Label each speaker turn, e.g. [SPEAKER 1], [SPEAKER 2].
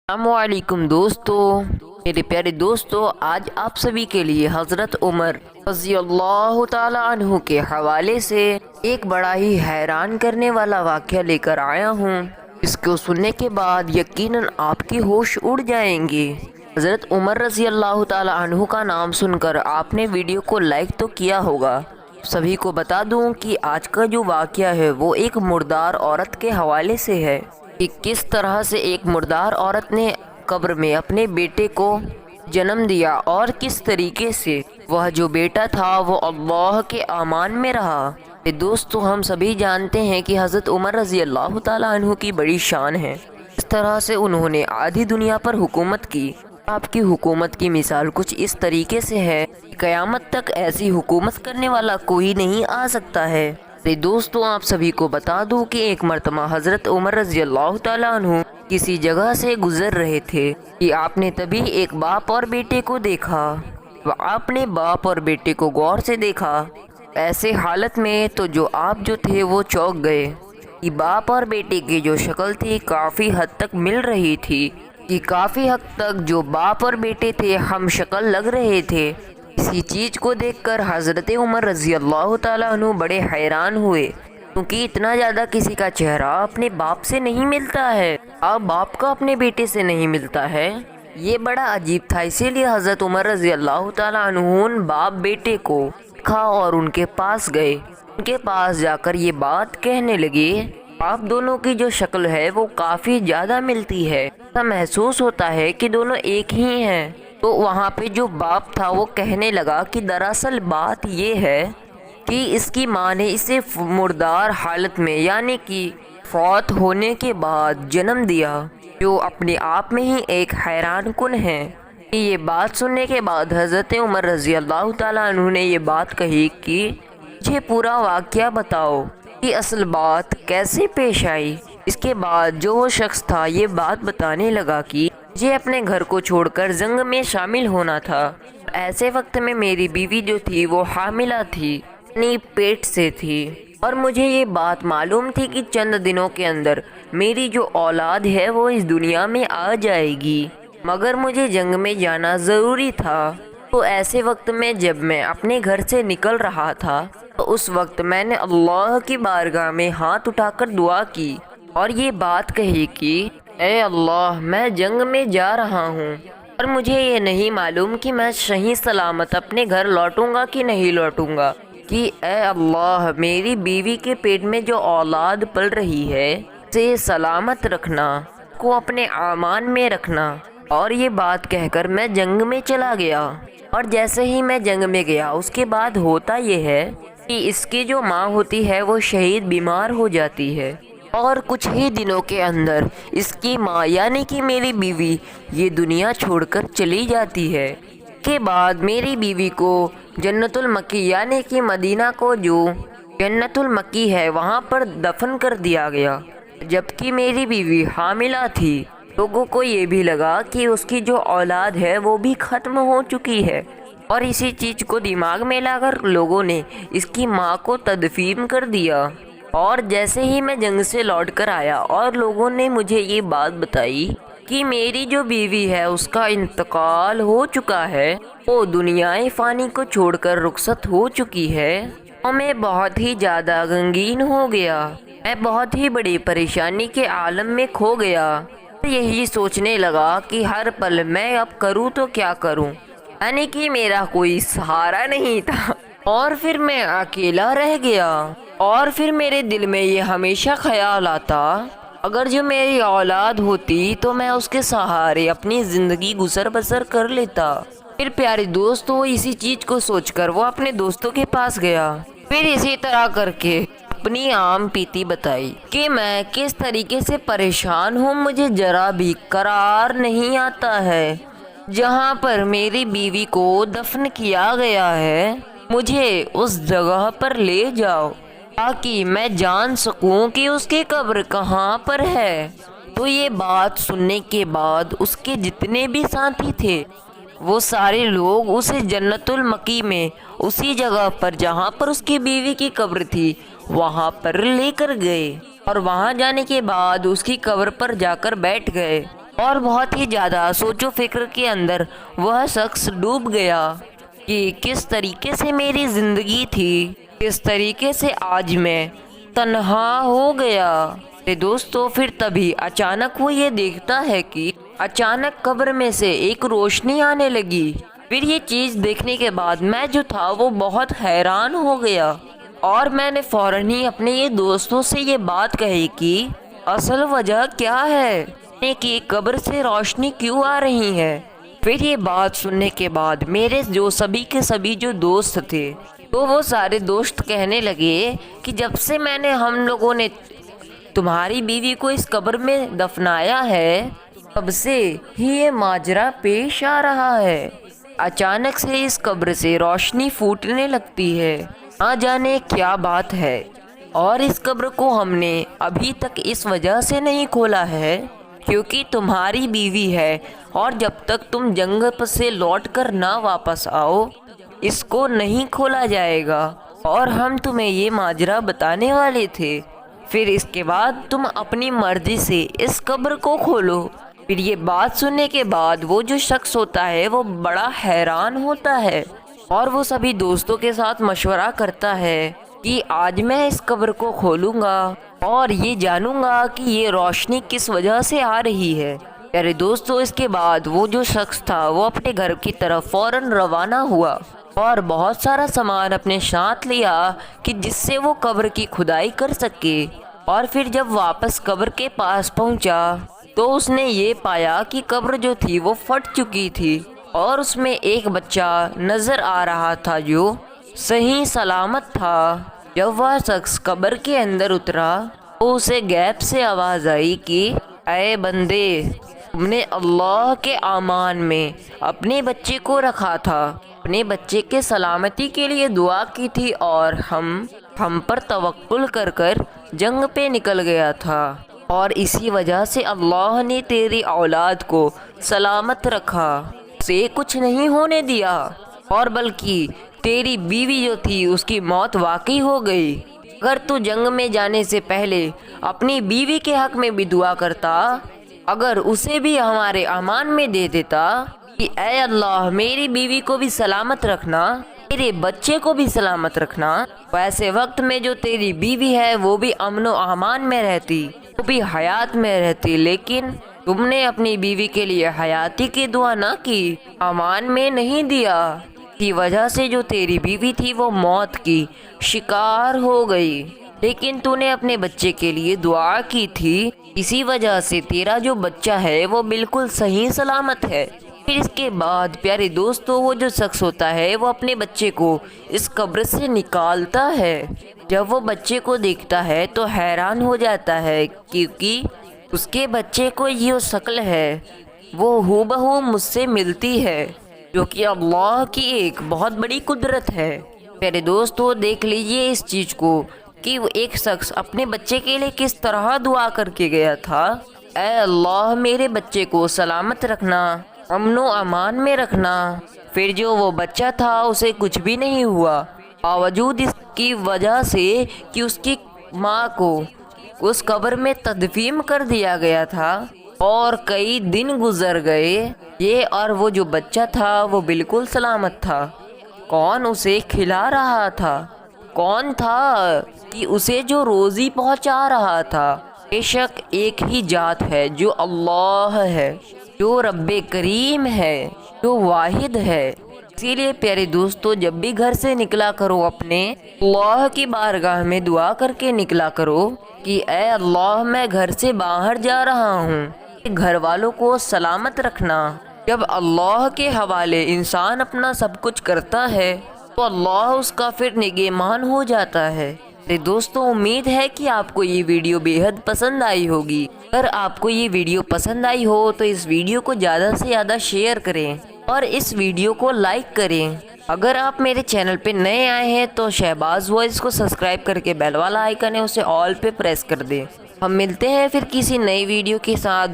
[SPEAKER 1] अस्सलामुअलैकुम दोस्तों, मेरे प्यारे दोस्तों, आज आप सभी के लिए हज़रत उमर रज़ी अल्लाह ताला अन्हु के हवाले से एक बड़ा ही हैरान करने वाला वाक़या लेकर आया हूँ। इसको सुनने के बाद यकीनन आपके होश उड़ जाएंगे। हज़रत उमर रज़ी अल्लाह ताला अन्हु का नाम सुनकर आपने वीडियो को लाइक तो किया होगा। सभी को बता दूं कि आज का जो वाक़या है वो एक मुर्दार औरत के हवाले से है कि किस तरह से एक मुर्दार औरत ने कब्र में अपने बेटे को जन्म दिया और किस तरीके से वह जो बेटा था वो अल्लाह के अमान में रहा। दोस्तों, हम सभी जानते हैं कि हज़रत उमर रज़ी अल्लाह ताला अन्हु की बड़ी शान है। इस तरह से उन्होंने आधी दुनिया पर हुकूमत की। आपकी हुकूमत की मिसाल कुछ इस तरीके से है कि क़यामत तक ऐसी हुकूमत करने वाला कोई नहीं आ सकता है। दोस्तों, आप सभी को बता दूं कि एक मर्तबा हज़रत उमर रज़ी अल्लाह ताला अन्हु किसी जगह से गुजर रहे थे कि आपने तभी एक बाप और बेटे को देखा। आपने बाप और बेटे को गौर से देखा। ऐसे हालत में तो आप जो थे वो चौंक गए कि बाप और बेटे की जो शक्ल थी काफ़ी हद तक मिल रही थी, कि काफ़ी हद तक जो बाप और बेटे थे हम शक्ल लग रहे थे। इसी चीज़ को देखकर हज़रत उमर रज़ी अल्लाह ताला अन्हु बड़े हैरान हुए, क्योंकि इतना ज़्यादा किसी का चेहरा अपने बाप से नहीं मिलता है, अब बाप का अपने बेटे से नहीं मिलता है। ये बड़ा अजीब था। इसीलिए हज़रत उमर रज़ी अल्लाह ताला अन्हु उन बाप बेटे को देखा और उनके पास गए। उनके पास जाकर ये बात कहने लगे, आप दोनों की जो शक्ल है वो काफ़ी ज़्यादा मिलती है, ऐसा महसूस होता है कि दोनों एक ही हैं। तो वहाँ पे जो बाप था वो कहने लगा कि दरअसल बात ये है कि इसकी माँ ने इसे मुर्दार हालत में यानी कि फौत होने के बाद जन्म दिया, जो अपने आप में ही एक हैरान कुन है। ये बात सुनने के बाद हज़रत उमर रज़ी अल्लाह ताला अन्हु ने ये बात कही कि मुझे पूरा वाक़या बताओ कि असल बात कैसे पेश आई। इसके बाद जो वो शख्स था ये बात बताने लगा कि मुझे अपने घर को छोड़कर जंग में शामिल होना था। ऐसे वक्त में मेरी बीवी जो थी वो हामिला थी, यानी पेट से थी, और मुझे ये बात मालूम थी कि चंद दिनों के अंदर मेरी जो औलाद है वो इस दुनिया में आ जाएगी, मगर मुझे जंग में जाना ज़रूरी था। तो ऐसे वक्त में जब मैं अपने घर से निकल रहा था तो उस वक्त मैंने अल्लाह की बारगाह में हाथ उठाकर दुआ की और ये बात कही कि ए अल्लाह, मैं जंग में जा रहा हूँ और मुझे ये नहीं मालूम कि मैं सही सलामत अपने घर लौटूंगा कि नहीं लौटूंगा, कि ए अल्लाह, मेरी बीवी के पेट में जो औलाद पल रही है उसे सलामत रखना, को अपने आमान में रखना। और ये बात कहकर मैं जंग में चला गया। और जैसे ही मैं जंग में गया उसके बाद होता ये है कि इसकी जो माँ होती है वो शहीद बीमार हो जाती है और कुछ ही दिनों के अंदर इसकी माँ यानी कि मेरी बीवी ये दुनिया छोड़कर चली जाती है। के बाद मेरी बीवी को जन्नतुल मक्की यानी कि मदीना को जो जन्नतुल मक्की है वहाँ पर दफन कर दिया गया। जबकि मेरी बीवी हामिला थी, लोगों को ये भी लगा कि उसकी जो औलाद है वो भी ख़त्म हो चुकी है, और इसी चीज़ को दिमाग में लाकर लोगों ने इसकी माँ को तदफीन कर दिया। और जैसे ही मैं जंग से लौट कर आया और लोगों ने मुझे ये बात बताई कि मेरी जो बीवी है उसका इंतकाल हो चुका है, वो दुनियाए फ़ानी को छोड़कर रुखसत हो चुकी है, और मैं बहुत ही ज़्यादा गमगीन हो गया। मैं बहुत ही बड़ी परेशानी के आलम में खो गया। यही सोचने लगा कि हर पल मैं अब करूँ तो क्या करूँ, यानी कि मेरा कोई सहारा नहीं था और फिर मैं अकेला रह गया। और फिर मेरे दिल में ये हमेशा ख्याल आता, अगर जो मेरी औलाद होती तो मैं उसके सहारे अपनी ज़िंदगी गुजर बसर कर लेता। फिर प्यारे दोस्तों, इसी चीज़ को सोचकर वो अपने दोस्तों के पास गया। फिर इसी तरह करके अपनी आम पीती बताई कि मैं किस तरीके से परेशान हूँ, मुझे ज़रा भी करार नहीं आता है। जहाँ पर मेरी बीवी को दफन किया गया है मुझे उस जगह पर ले जाओ ताकि मैं जान सकूं कि उसकी कब्र कहाँ पर है। तो ये बात सुनने के बाद उसके जितने भी साथी थे वो सारे लोग उसे जन्नतुल मकी में उसी जगह पर जहाँ पर उसकी बीवी की कब्र थी वहाँ पर लेकर गए, और वहाँ जाने के बाद उसकी कब्र पर जाकर बैठ गए। اور بہت ہی زیادہ سوچ و فکر کے اندر وہ شخص ڈوب گیا کہ کس طریقے سے میری زندگی تھی، کس طریقے سے آج میں تنہا ہو گیا۔ دوستو پھر تبھی اچانک وہ یہ دیکھتا ہے کہ اچانک قبر میں سے ایک روشنی آنے لگی۔ پھر یہ چیز دیکھنے کے بعد میں جو تھا وہ بہت حیران ہو گیا، اور میں نے فوراً ہی اپنے یہ دوستوں سے یہ بات کہی کہ اصل وجہ کیا ہے کہ قبر سے روشنی کیوں آ رہی ہے۔ پھر یہ بات سننے کے بعد میرے جو سبھی کے سبھی جو دوست تھے تو وہ سارے دوست کہنے لگے کہ جب سے ہم لوگوں نے تمہاری بیوی کو اس قبر میں دفنایا ہے تب سے ہی یہ ماجرا پیش آ رہا ہے۔ اچانک سے اس قبر سے روشنی پھوٹنے لگتی ہے، نہ جانے کیا بات ہے، اور اس قبر کو ہم نے ابھی تک اس وجہ سے نہیں کھولا ہے کیونکہ تمہاری بیوی ہے، اور جب تک تم جنگ سے لوٹ کر نہ واپس آؤ اس کو نہیں کھولا جائے گا، اور ہم تمہیں یہ ماجرا بتانے والے تھے۔ پھر اس کے بعد تم اپنی مرضی سے اس قبر کو کھولو۔ پھر یہ بات سننے کے بعد وہ جو شخص ہوتا ہے وہ بڑا حیران ہوتا ہے، اور وہ سبھی دوستوں کے ساتھ مشورہ کرتا ہے کہ آج میں اس قبر کو کھولوں گا اور یہ جانوں گا کہ یہ روشنی کس وجہ سے آ رہی ہے۔ میرے دوستو اس کے بعد وہ جو شخص تھا وہ اپنے گھر کی طرف فوراً روانہ ہوا اور بہت سارا سامان اپنے ساتھ لیا کہ جس سے وہ قبر کی کھدائی کر سکے۔ اور پھر جب واپس قبر کے پاس پہنچا تو اس نے یہ پایا کہ قبر جو تھی وہ پھٹ چکی تھی، اور اس میں ایک بچہ نظر آ رہا تھا جو صحیح سلامت تھا۔ جب وہ شخص قبر کے اندر اترا تو اسے غیب سے آواز آئی کہ اے بندے، تم نے اللہ کے امان میں اپنے بچے کو رکھا تھا، اپنے بچے کے سلامتی کے لیے دعا کی تھی، اور ہم پر توکل کر کر جنگ پہ نکل گیا تھا، اور اسی وجہ سے اللہ نے تیری اولاد کو سلامت رکھا، اسے کچھ نہیں ہونے دیا، اور بلکہ تیری بیوی جو تھی اس کی موت واقعی ہو گئی۔ اگر تو جنگ میں جانے سے پہلے اپنی بیوی کے حق میں بھی دعا کرتا، اگر اسے بھی ہمارے امان میں دے دیتا کہ اے اللہ میری بیوی کو بھی سلامت رکھنا، میرے بچے کو بھی سلامت رکھنا، ویسے وقت میں جو تیری بیوی ہے وہ بھی امن و امان میں رہتی، وہ بھی حیات میں رہتی، لیکن تم نے اپنی بیوی کے لیے حیاتی کی دعا نہ کی، امان میں نہیں دیا، کی وجہ سے جو تیری بیوی تھی وہ موت کی شکار ہو گئی، لیکن تو نے اپنے بچے کے لیے دعا کی تھی، اسی وجہ سے تیرا جو بچہ ہے وہ بالکل صحیح سلامت ہے۔ پھر اس کے بعد پیارے دوستو وہ جو شخص ہوتا ہے وہ اپنے بچے کو اس قبر سے نکالتا ہے۔ جب وہ بچے کو دیکھتا ہے تو حیران ہو جاتا ہے کیونکہ اس کے بچے کو یہ شکل ہے وہ ہو بہو مجھ سے ملتی ہے، جو کہ اللہ کی ایک بہت بڑی قدرت ہے۔ میرے دوستو دیکھ لیجئے اس چیز کو کہ وہ ایک شخص اپنے بچے کے لیے کس طرح دعا کر کے گیا تھا، اے اللہ میرے بچے کو سلامت رکھنا، امن و امان میں رکھنا۔ پھر جو وہ بچہ تھا اسے کچھ بھی نہیں ہوا، باوجود اس کی وجہ سے کہ اس کی ماں کو اس قبر میں تدفین کر دیا گیا تھا، اور کئی دن گزر گئے یہ اور وہ جو بچہ تھا وہ بالکل سلامت تھا۔ کون اسے کھلا رہا تھا؟ کون تھا کہ اسے جو روزی پہنچا رہا تھا؟ بے شک ایک ہی ذات ہے جو اللہ ہے، جو رب کریم ہے، جو واحد ہے۔ اسی لیے پیارے دوستو جب بھی گھر سے نکلا کرو اپنے اللہ کی بارگاہ میں دعا کر کے نکلا کرو کہ اے اللہ میں گھر سے باہر جا رہا ہوں، گھر والوں کو سلامت رکھنا۔ جب اللہ کے حوالے انسان اپنا سب کچھ کرتا ہے تو اللہ اس کا پھر نگہبان ہو جاتا ہے۔ دوستو امید ہے کہ آپ کو یہ ویڈیو بے حد پسند آئی ہوگی۔ اگر آپ کو یہ ویڈیو پسند آئی ہو تو اس ویڈیو کو زیادہ سے زیادہ شیئر کریں اور اس ویڈیو کو لائک کریں۔ اگر آپ میرے چینل پہ نئے آئے ہیں تو شہباز وائس کو سبسکرائب کر کے بیل والا آئیکن ہے اسے آل پہ پریس کر دیں۔ ہم ملتے ہیں پھر کسی نئی ویڈیو کے ساتھ۔